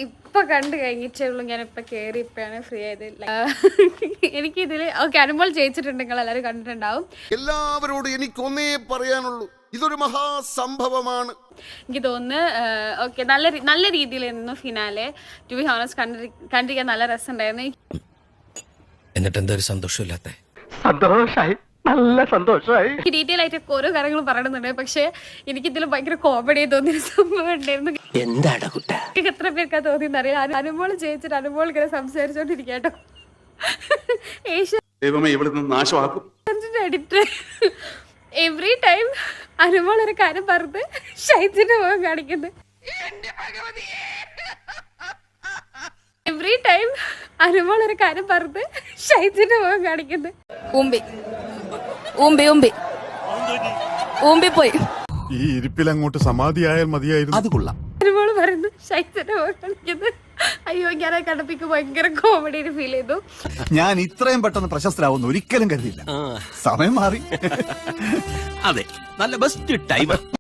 ഇപ്പൊ കണ്ടു കഴിഞ്ഞിട്ടേ ഉള്ളൂ. ഞാൻ ഇപ്പൊ കേറി ഇപ്പഴാണ് ഫ്രീ ആയത്. എനിക്കിതില് ഓക്കെ അനുമോൾ ജയിച്ചിട്ടുണ്ട്, നിങ്ങൾ എല്ലാവരും കണ്ടിട്ടുണ്ടാവും. എല്ലാവരോടും എനിക്കൊന്നേ പറയാനുള്ളൂ, ഇതൊരു മഹാസംഭവമാണ്. എനിക്ക് തോന്നുന്നു ഓക്കെ നല്ല രീതിയിലായിരുന്നു ഫിനാലെ. ടു ബി ഹോണസ്റ്റ് കണ്ടിരിക്കാൻ നല്ല രസമുണ്ടായിരുന്നു. എന്നിട്ട് എന്താ ഒരു സന്തോഷമില്ലാത്ത? സന്തോഷായി, നല്ല സന്തോഷമായി. ഡീറ്റെയിൽ ആയിട്ട് ഓരോ കാര്യങ്ങളും പറയണമെന്നുണ്ട്, പക്ഷെ എനിക്കിതിൽ ഭയങ്കര കോമഡി തോന്നിയൊരു സംഭവം ഉണ്ടായിരുന്നു. എന്താടാ കുട്ട, എത്ര പേർക്കാ തോന്നിയെന്ന് അറിയാം. അനുമോൾ ജയിച്ചിട്ട് അനുമോൾ ഇങ്ങനെ സംസാരിച്ചോണ്ടിരിക്കട്ടോ. ദൈവമേ ഇവിടുന്ന് നാശമാക്കും. എഡിറ്റർ എവറി ടൈം അനുമോൾ ഒരു കാര്യം പറഞ്ഞ് ഷൈജിന്റെ മുഖം കാണിക്കുന്നത്. എവറി ടൈം അനുമോൾ ഒരു കാര്യം പറഞ്ഞ് ഷൈജിന്റെ മുഖം കാണിക്കുന്നത്. പോയി ഈ ഇരിപ്പിൽ അങ്ങോട്ട് സമാധിയായാൽ മതിയായിരുന്നു. അത് കൊള്ളാം. അനുമോള് പറയുന്നു ഷൈജിന്റെ മുഖം കാണിക്കുന്നത്. അയ്യോ, ഞാൻ കണ്ടപ്പിക്ക് ഭയങ്കര കോമഡി ഫീൽ ചെയ്തു. ഞാൻ ഇത്രയും പെട്ടെന്ന് പ്രശസ്തരാവുന്ന ഒരിക്കലും കരുതിയില്ല. സമയം മാറി. അതെ, നല്ല ബെസ്റ്റ് ടൈം.